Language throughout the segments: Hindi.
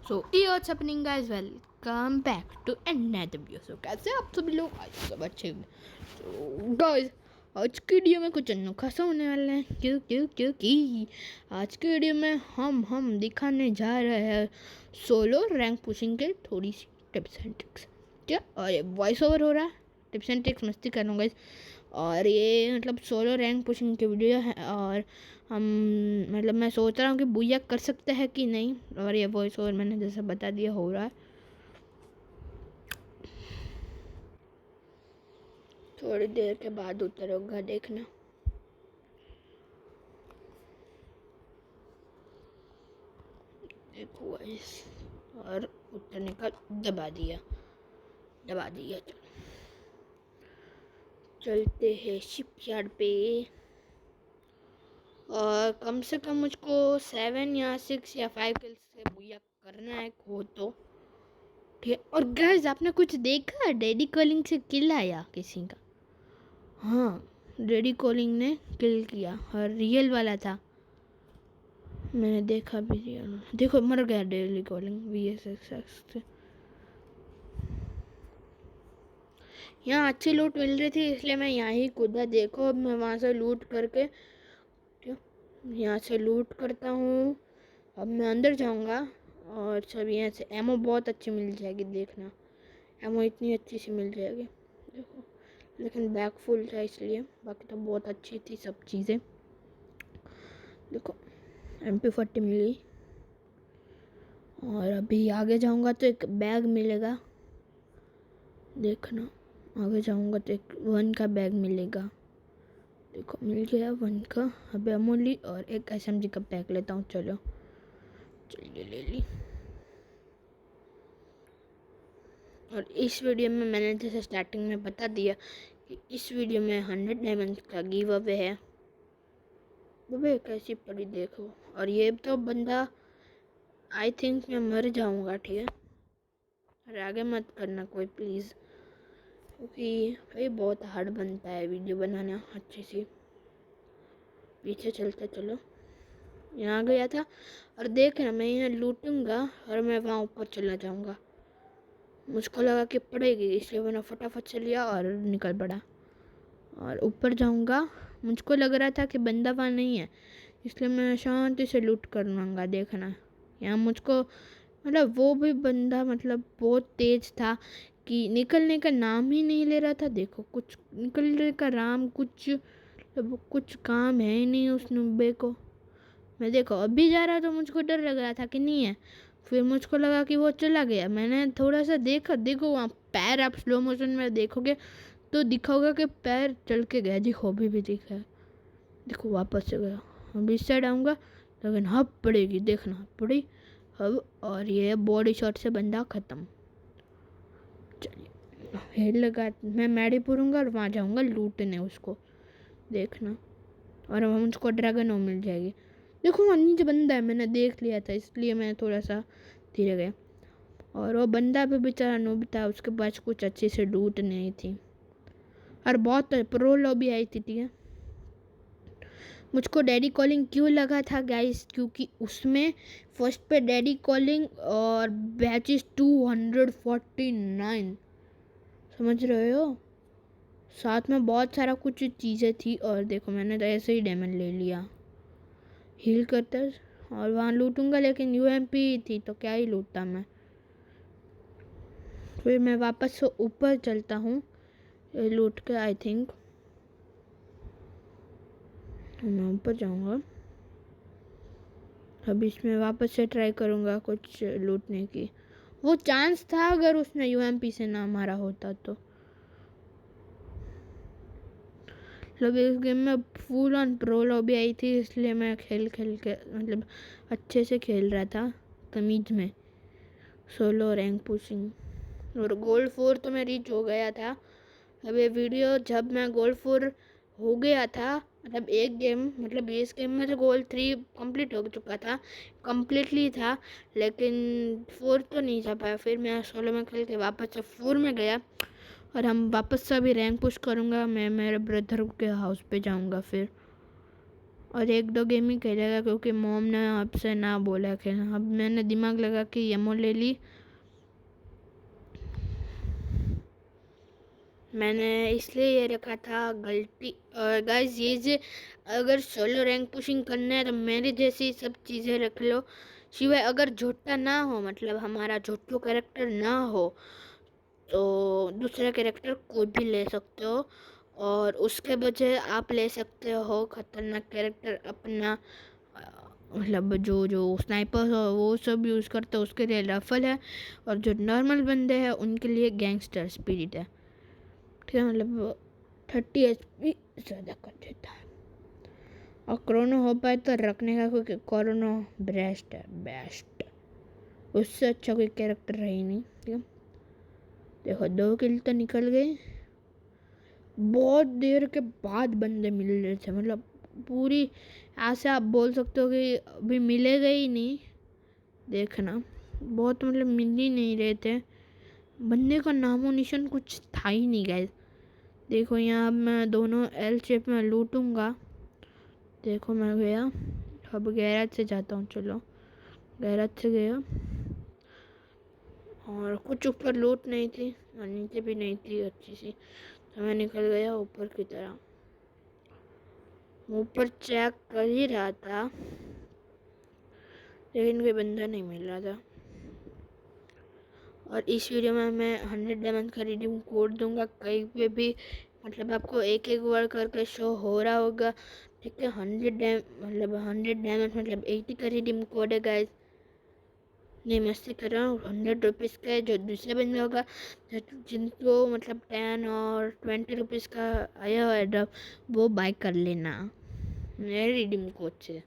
सो ये what's happening guys, welcome back to another video. So कैसे आप सभी लोग? आज सब अच्छे हैं। सो गाइस, आज की वीडियो में कुछ अनोखा सा होने वाला है। क्योंकि आज की वीडियो में हम दिखाने जा रहे हैं सोलो रैंक पुशिंग के थोड़ी सी टिप्स एंड ट्रिक्स। क्या? और ये वॉइस ओवर हो रहा है, टिप्स एंड ट्रिक्स मस्ती कर लूँगा। और ये मतलब सोलो रैंक पुशिंग की वीडियो है। और हम मतलब मैं सोच रहा हूँ कि बुया कर सकते हैं कि नहीं। और ये वॉइस ओवर मैंने जैसे बता दिया हो रहा है। थोड़ी देर के बाद उतरूंगा, देखना। देखो गाइस, और उतरने का दबा दिया। चलते हैं शिपयार्ड पे। और कम से कम मुझको 7 या 6 या 5 किल्स से बुया करना है हो तो ठीक है। और गाइस, आपने कुछ देखा? डैडी कॉलिंग से किल आया किसी का। हाँ, डैडी कॉलिंग ने किल किया और रियल वाला था। मैंने देखा भी रियल में। देखो, मर गया डैडी कॉलिंग VSX से। यहाँ अच्छी लूट मिल रही थी इसलिए मैं यहाँ ही कूदा। देखो, अब मैं वहाँ से लूट करके यहाँ से लूट करता हूँ। अब मैं अंदर जाऊँगा और सब यहाँ से एमो बहुत अच्छी मिल जाएगी। देखना, एमो इतनी अच्छी सी मिल जाएगी। देखो, लेकिन बैग फुल था इसलिए, बाकी तो बहुत अच्छी थी सब चीज़ें। देखो, MP40 मिली। और अभी आगे जाऊँगा तो एक बैग मिलेगा। देखना, आगे जाऊँगा तो एक 1 का बैग मिलेगा। देखो, मिल गया 1 का। अभी अमूली और एक SMG का बैग लेता हूँ। चलो, चलिए ले ली। और इस वीडियो में मैंने जैसे स्टार्टिंग में बता दिया कि इस वीडियो में 100 डायमंड का गिव अवे है। वो कैसी पड़ी देखो। और ये तो बंदा, आई थिंक मैं मर जाऊँगा, ठीक है। और आगे मत करना कोई प्लीज़, क्योंकि भाई बहुत हार्ड बनता है वीडियो बनाना अच्छी सी। पीछे चलते चलो, यहाँ गया था। और देख रहा, मैं यहाँ लूटूंगा और मैं वहाँ ऊपर चला जाऊँगा। मुझको लगा कि पड़ेगी इसलिए मैंने फटाफट से लिया और निकल पड़ा। और ऊपर जाऊँगा, मुझको लग रहा था कि बंदा वहाँ नहीं है इसलिए मैं शांति से लूट कर लूँगा। देखना, यहाँ मुझको मतलब वो भी बंदा मतलब बहुत तेज था कि निकलने का नाम ही नहीं ले रहा था। देखो, कुछ निकलने का नाम कुछ काम है ही नहीं उस नुब्बे को। मैं देखो अभी जा रहा तो मुझको डर लग रहा था कि नहीं है। फिर मुझको लगा कि वो चला गया। मैंने थोड़ा सा देखा, देखो वहाँ पैर, आप स्लो मोशन में देखोगे तो दिखा होगा कि पैर चल के गया। देखो, अभी भी दिखा है। देखो, वापस से गया। अब इस साइड आऊँगा लेकिन हब पड़ेगी। देखना, पड़ी अब। और ये बॉडी शॉट से बंदा ख़त्म। चलिए, हेड लगा मैं मैडी पूरूँगा और वहाँ जाऊँगा लूटने उसको। देखना, और अब मुझको ड्रैगन ओ मिल जाएगी। देखो, वहाँ नीचे बंदा है, मैंने देख लिया था इसलिए मैं थोड़ा सा धीरे गया। और वो बंदा भी बेचारा नूब था, उसके पास कुछ अच्छी से लूट नहीं थी। और बहुत प्रो लॉबी आई थी, ठीक है। मुझको डैडी कॉलिंग क्यों लगा था गाइस? क्योंकि उसमें फर्स्ट पे डैडी कॉलिंग और बैचेस 249, समझ रहे हो। साथ में बहुत सारा कुछ चीज़ें थी। और देखो, मैंने तो ऐसे ही डायमंड ले लिया हील करते। और वहाँ लूटूंगा लेकिन UMP थी तो क्या ही लूटता मैं। फिर मैं वापस से ऊपर चलता हूँ लूट के। आई थिंक मैं ऊपर जाऊँगा। अब इसमें वापस से ट्राई करूँगा कुछ लूटने की। वो चांस था अगर उसने UMP से ना मारा होता तो। मतलब इस गेम में फुल ऑन प्रो लॉबी आई थी इसलिए मैं खेल खेल के मतलब अच्छे से खेल रहा था तमीज में सोलो रैंक पुशिंग। और गोल्ड 4 तो मैं रीच हो गया था। अब ये वीडियो जब मैं गोल्ड 4 हो गया था, मतलब एक गेम, मतलब इस गेम में तो गोल्ड 3 कंप्लीट हो चुका था, कंप्लीटली था। लेकिन 4 तो नहीं जा पाया। फिर मैं सोलो में खेल के वापस से 4 में गया। और हम वापस से अभी रैंक पुश करूँगा। मैं मेरे ब्रदर के हाउस पे जाऊँगा फिर। और 1-2 गेम ही खेलेगा क्योंकि मॉम ने आपसे ना बोला खेलना। अब मैंने दिमाग लगा के एमओ ले ली। मैंने इसलिए ये रखा था गलती। और गाइस ये जे अगर सोलो रैंक पुशिंग करना है तो मेरी जैसी सब चीज़ें रख लो। सिवाय अगर झोटा ना हो, मतलब हमारा झोटू कैरेक्टर ना हो, तो दूसरा कैरेक्टर कोई भी ले सकते हो। और उसके बजाय आप ले सकते हो खतरनाक कैरेक्टर अपना, मतलब जो जो स्नाइपर हो वो सब यूज़ करते हो उसके लिए राइफल है। और जो नॉर्मल बंदे हैं उनके लिए गैंगस्टर स्पिरिट है, ठीक है। मतलब 30 HP ज़्यादा कर देता है। और क्रोनो हो पाए तो रखने का, क्योंकि क्रोनो बेस्ट है, बेस्ट। उससे अच्छा कोई कैरेक्टर है ही नहीं, ठीक है। देखो 2 किल तो निकल गए। बहुत देर के बाद बंदे मिल रहे थे, मतलब पूरी ऐसे आप बोल सकते हो कि अभी मिलेगा ही नहीं। देखना बहुत, मतलब मिल ही नहीं रहे थे। बंदे का नामो निशान कुछ था ही नहीं गाइस। देखो यहाँ मैं दोनों एल शेप में लूटूंगा। देखो मैं गया, अब गैराज से जाता हूँ। चलो गैराज से गया, और कुछ ऊपर लूट नहीं थी और नीचे भी नहीं थी अच्छी सी, तो मैं निकल गया ऊपर की तरफ। ऊपर चेक कर ही रहा था लेकिन कोई बंदा नहीं मिल रहा था। और इस वीडियो में मैं 100 डायमंड का रिडीम कोड दूंगा कहीं पे भी, मतलब आपको एक एक वर्ड करके शो हो रहा होगा, ठीक है। 100 डायमंड मतलब 80 का रिडीम कोड है गाइस। नहीं मस्ती कर रहा हूँ। 100 रुपीज़ का है। जो दूसरा बंदा होगा जिनको मतलब 10 और 20 रुपीज़ का आया हुआ है ड्रॉप, वो बाय कर लेना मेरे रिडीम कोड से।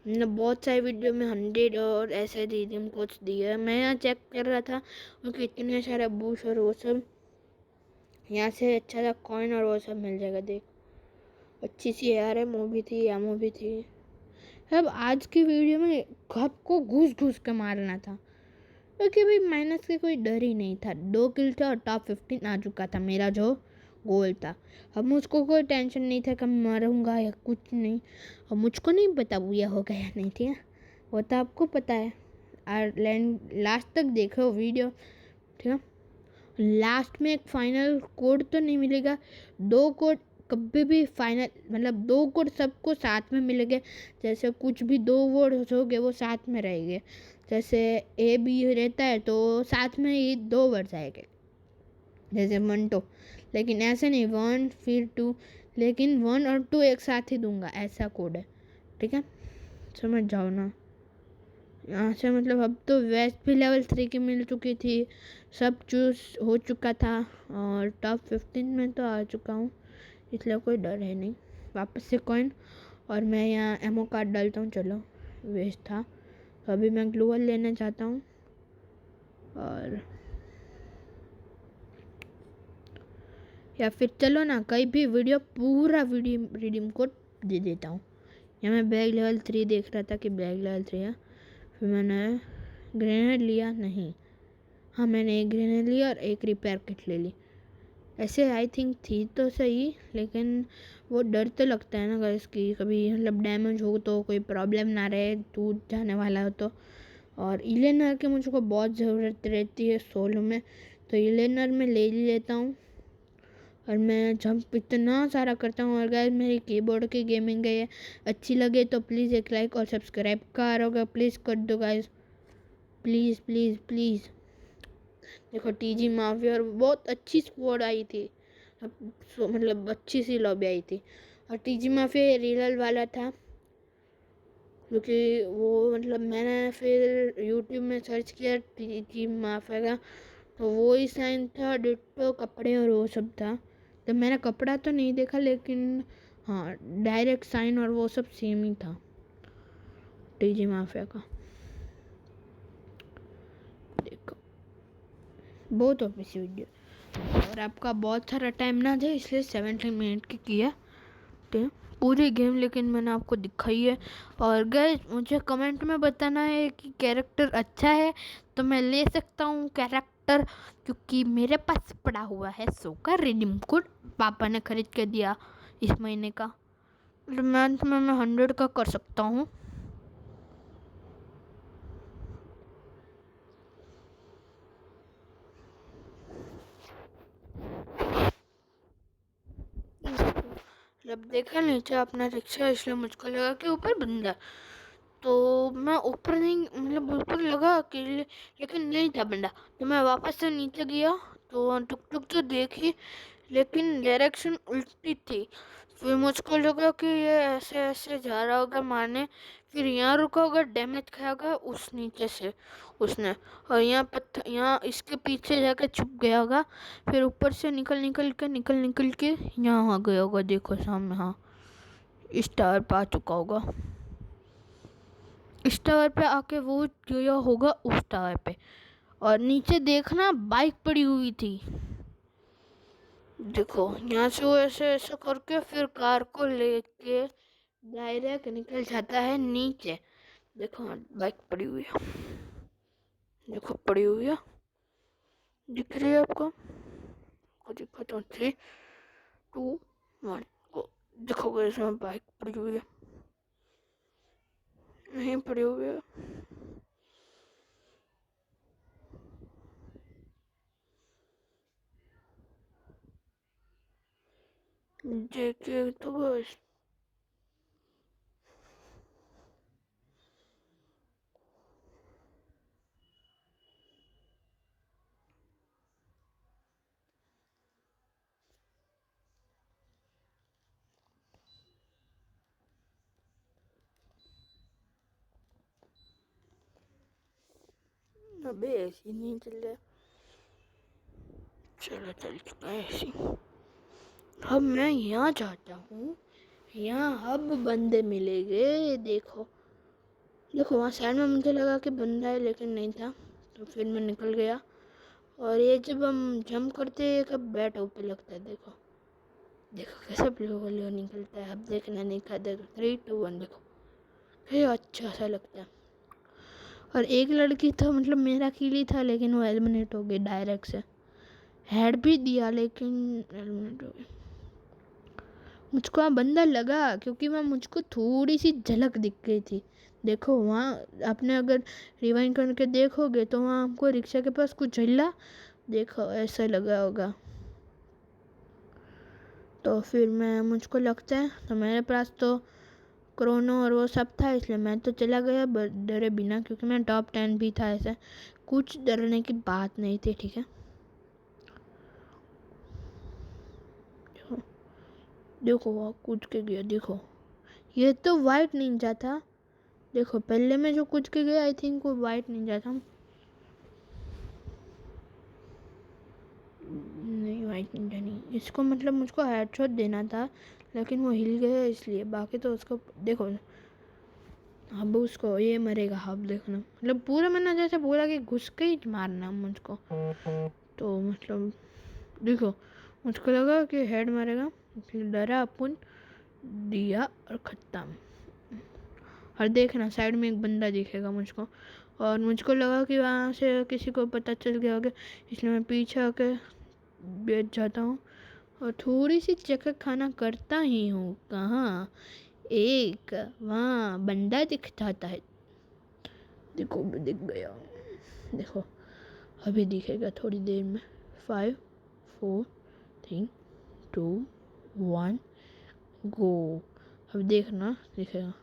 मैंने बहुत सारे वीडियो में 100 और ऐसे रिडीम कोड्स दिए है। मैं यहाँ चेक कर रहा था क्योंकि इतने सारे बूस्ट और वो सब, यहाँ से अच्छा सा कॉइन और वो सब मिल जाएगा। देख अच्छी सी यार है, मूवी थी, एमओ भी थी। अब आज की वीडियो में घप को घुस घुस के मारना था, क्योंकि भाई माइनस के कोई डर ही नहीं था। 2 किल थे और टॉप 15 आ चुका था मेरा जो गोल था। अब मुझको कोई टेंशन नहीं था कि मैं मरूंगा या कुछ नहीं। अब मुझको नहीं पता वो यह हो गया नहीं, ठीक है, वो तो आपको पता है। और लास्ट तक देखो वीडियो, ठीक है। लास्ट में एक फाइनल कोड तो नहीं मिलेगा। 2 कोड कभी भी फाइनल, मतलब 2 कोड सबको साथ में मिलेंगे। जैसे कुछ भी 2 वर्ड होंगे वो साथ में रहेंगे। जैसे ए बी रहता है तो साथ में ही 2 वर्ड्स आएंगे, जैसे 1 2। लेकिन ऐसे नहीं 1 फिर 2, लेकिन 1 और 2 एक साथ ही दूंगा, ऐसा कोड है, ठीक है। समझ जाओ ना। यहाँ से मतलब अब तो वेस्ट भी लेवल 3 की मिल चुकी थी, सब चूज हो चुका था और टॉप 15 में तो आ चुका हूँ, इसलिए कोई डर है नहीं। वापस से कॉइन, और मैं यहाँ एमओ कार्ड डालता हूँ। चलो वेस्ट था, तो अभी मैं ग्लूवल लेना चाहता हूँ। और या फिर चलो ना कहीं भी वीडियो पूरा वीडियो रिडीम कोड दे देता हूँ। यहाँ मैं बैग लेवल 3 देख रहा था कि बैग लेवल 3 है, फिर मैंने ग्रेनेड लिया नहीं, हाँ मैंने एक ग्रेनेड लिया और एक रिपेयर किट ले ली। ऐसे आई थिंक थी तो सही, लेकिन वो डर तो लगता है ना गाइस कि कभी मतलब डैमेज हो तो कोई प्रॉब्लम ना रहे, टूट जाने वाला हो तो। और इलेनर की मुझको बहुत ज़रूरत रहती है सोलो में, तो इलेनर में ले लेता हूँ। और मैं जंप इतना सारा करता हूँ। और गाइस मेरी कीबोर्ड की गेमिंग है, अच्छी लगे तो प्लीज़ एक लाइक और सब्सक्राइब का होगा प्लीज़ कर दो गाइस, प्लीज़ प्लीज़ प्लीज़। देखो टीजी माफिया और बहुत अच्छी स्क्वाड आई थी, मतलब अच्छी सी लॉबी आई थी। और टीजी माफिया रियल वाला था, क्योंकि वो मतलब मैंने फिर यूट्यूब में सर्च किया टीजी माफिया का, तो वो ही साइन था, डिट्टो कपड़े और वो सब था। तो मैंने कपड़ा तो नहीं देखा, लेकिन हाँ डायरेक्ट साइन और वो सब सेम ही था टीजी माफिया का। देखो बहुत ऑफिस वीडियो, और आपका बहुत सारा टाइम ना दे इसलिए 17 मिनट की किया, ठीक है पूरी गेम, लेकिन मैंने आपको दिखाई है। और गाइस मुझे कमेंट में बताना है कि कैरेक्टर अच्छा है तो मैं ले सकता हूँ कैरेक्टर, क्योंकि मेरे पास पड़ा हुआ है 100 का रिडीम कोड, पापा ने खरीद के दिया इस महीने का। मैथ में मैं 100 का कर सकता हूँ। जब देखा नीचे अपना रिक्शा, इसलिए मुझको लगा कि ऊपर बंदा, तो मैं ऊपर नहीं, मतलब ऊपर लगा कि, लेकिन नहीं था बंदा। तो मैं वापस से नीचे गया तो टुक टुक तो देखी, लेकिन डायरेक्शन उल्टी थी। फिर मुझको लगा कि ये ऐसे ऐसे जा रहा होगा मारने, फिर यहाँ रुका होगा, डैमेज खाया होगा उस नीचे से उसने, और यहाँ पत्थर, यहाँ इसके पीछे जाकर छुप गया होगा, फिर ऊपर से निकल के यहाँ आ गया होगा। देखो सामने, हाँ इस टावर पे आ चुका होगा। इस टावर पे आके वो गया होगा उस टावर पे, और नीचे देखना बाइक पड़ी हुई थी। देखो यहाँ से वो ऐसे ऐसे करके फिर कार को लेके डायरेक्ट निकल जाता है नीचे। देखो बाइक पड़ी हुई है, देखो पड़ी हुई है, दिख रही है आपको? को दिखा तो 3, 2, 1 को देखोगे, इसमें बाइक पड़ी हुई है, नहीं पड़ी हुई है। देखिए तो बस अबे ऐसी नहीं चल रहा, चलो चल चुका है ऐसी। अब मैं यहाँ जाता हूँ, यहाँ अब बंदे मिलेंगे। देखो देखो वहाँ साइड में मुझे लगा कि बंदा है, लेकिन नहीं था, तो फिर मैं निकल गया। और ये जब हम जंप करते हैं कब बैट ऊपर लगता है, देखो देखो कैसा ब्लू निकलता है। अब देखना नहीं खा, देखो 3, 2, 1, देखो ये अच्छा सा लगता है। और एक लड़की तो मतलब मेरा किल ही था, लेकिन वो एलिमिनेट हो गई डायरेक्ट से। हेड भी दिया लेकिन एलिमिनेट हो गई। मुझको वहाँ बंदा लगा, क्योंकि वहाँ मुझको थोड़ी सी झलक दिख गई थी। देखो वहाँ आपने अगर रिवाइंड करके देखोगे तो वहाँ हमको रिक्शा के पास कुछ हिला, देखो ऐसा लगा होगा। तो फिर मैं, मुझको लगता है, तो मेरे पास तो क्रोनो और वो सब था, इसलिए मैं तो चला गया डरे बिना, क्योंकि मैं टॉप 10 भी था। ऐसे कुछ डरने की बात नहीं थी, ठीक है। देखो वो कूद के गया, देखो ये तो वाइट निंजा था। देखो पहले में जो कूद के गया, आई थिंक वो वाइट निंजा था। नहीं वाइट निंजा नहीं, इसको मतलब मुझको हेडशॉट देना था, लेकिन वो हिल गया इसलिए। बाकी तो उसको देखो, अब उसको ये मरेगा, अब देखना, मतलब पूरा मैंने जैसे बोला कि घुस के ही मारना मुझको। तो मतलब देखो मुझको लगा कि हेड मारेगा, फिर डरा अपन, दिया और ख़त्म। और देखना साइड में एक बंदा दिखेगा मुझको, और मुझको लगा कि वहाँ से किसी को पता चल गया होगा, इसलिए मैं पीछे आके बैठ जाता हूँ और थोड़ी सी चक्कर खाना करता ही हूँ। कहाँ एक वहाँ बंदा दिख जाता है, देखो दिख गया, देखो अभी दिखेगा थोड़ी देर में। 5, 4, 3, 2, 1 गो। अब देखना दिखेगा,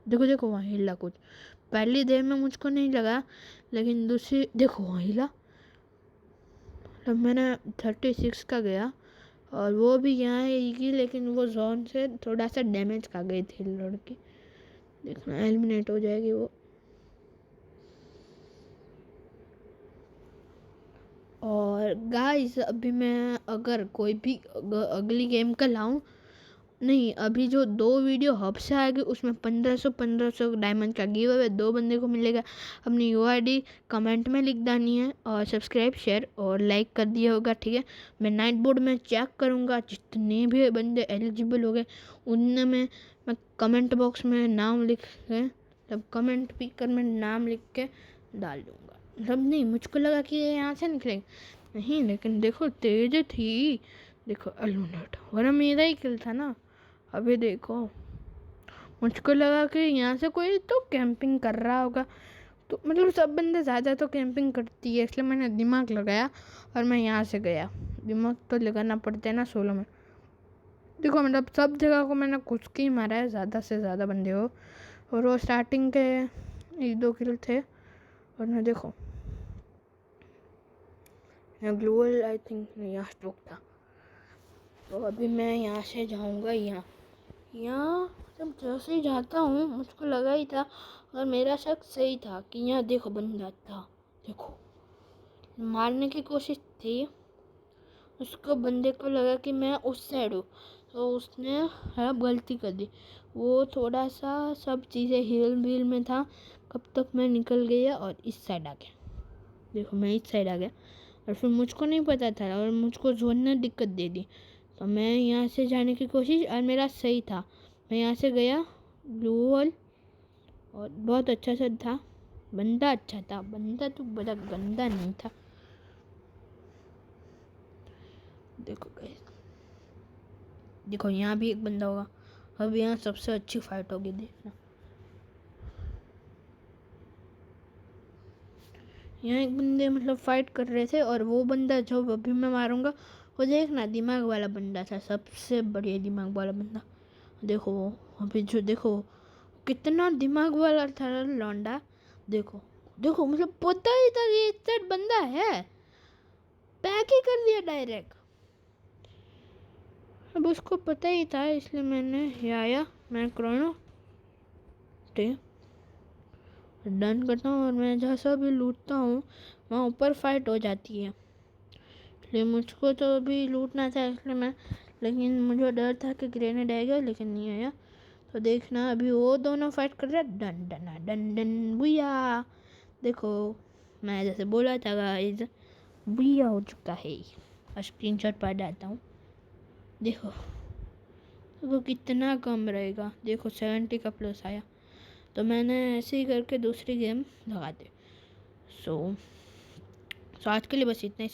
देखो देखो वहाँ हिला कुछ। पहली देर में मुझको नहीं लगा, लेकिन दूसरी देखो वहाँ हिला। तब मैंने 36 का गया, और वो भी यहाँ आएगी, लेकिन वो जोन से थोड़ा सा डैमेज खा गई थी लड़की। देखना एलिमिनेट हो जाएगी वो। और गाइस अभी मैं अगर कोई भी अगली गेम का लाऊं, नहीं अभी जो 2 वीडियो हब से आएगी उसमें 1500 डायमंड का गिव अवे 2 बंदे को मिलेगा। अपनी यूआईडी कमेंट में लिख देनी है, और सब्सक्राइब शेयर और लाइक कर दिया होगा, ठीक है। मैं नाइट बोर्ड में चेक करूँगा, जितने भी बंदे एलिजिबल हो गए उनमें मैं कमेंट बॉक्स में नाम लिख के, तब कमेंट पिकर में नाम लिख के डाल दूँगा। मतलब नहीं, मुझको लगा कि ये यहाँ से निकलेंगे, नहीं, लेकिन देखो तेज थी, देखो एलिमिनेट, वरना मेरा ही किल था ना। अभी देखो मुझको लगा कि यहाँ से कोई तो कैंपिंग कर रहा होगा, तो मतलब सब बंदे ज़्यादा तो कैंपिंग करती है, इसलिए मैंने दिमाग लगाया और मैं यहाँ से गया। दिमाग तो लगाना पड़ता है ना सोलो में। देखो मतलब सब जगह को मैंने कुछ की मारा है, ज़्यादा से ज़्यादा बंदे हो, और वो स्टार्टिंग के 1-2 किल थे। और मैं देखो यहाँ ग्लोअल आई थिंक यहाँ स्टॉक था, तो अभी मैं यहाँ से जाऊँगा। यहाँ जब जैसे ही जाता हूँ मुझको लगा ही था, और मेरा शक सही था कि यहाँ देखो बंदा था। देखो मारने की कोशिश थी, उसको बंदे को लगा कि मैं उस साइड हूँ, तो उसने गलती कर दी। वो थोड़ा सा सब चीज़ें हिल बिल में था, कब तक मैं निकल गया और इस साइड आ गया। देखो मैं इस साइड आ गया, और फिर मुझको नहीं पता था और मुझको जोन ने दिक्कत दे दी, तो मैं यहाँ से जाने की कोशिश, और मेरा सही था, मैं यहाँ से गया ब्लू होल, और बहुत अच्छा सा था बंदा, अच्छा था बंदा, तो बड़ा गंदा नहीं था। देखो गाइस, देखो यहाँ भी एक बंदा होगा। अब यहाँ सबसे अच्छी फाइट होगी, देखना। यहाँ एक बंदे मतलब फाइट कर रहे थे, और वो बंदा जो अभी मैं मारूंगा वो देखना दिमाग वाला बंदा था, सबसे बढ़िया दिमाग वाला बंदा। देखो वो अभी जो देखो कितना दिमाग वाला था लौंडा। देखो देखो मतलब पता ही था कि इस साइड बंदा है, पैक ही कर दिया डायरेक्ट। अब उसको पता ही था, इसलिए मैंने ये आया, मैं क्रोनो डन करता हूँ, और मैं जैसा भी लूटता हूँ वहाँ ऊपर फाइट हो जाती है, इसलिए मुझको तो अभी लूटना था, इसलिए मैं, लेकिन मुझे डर था कि ग्रेनेड आएगा, लेकिन नहीं आया। तो देखना अभी वो दोनों फाइट कर रहे हैं, डन डन डन डन बुया। देखो मैं जैसे बोला था गाइस, बुया हो चुका है, और स्क्रीनशॉट पा जाता हूँ। देखो वो कितना कम रहेगा, देखो 70 का प्लस आया, तो मैंने ऐसे ही करके दूसरी गेम लगा दी। सो आज के लिए बस इतना ही।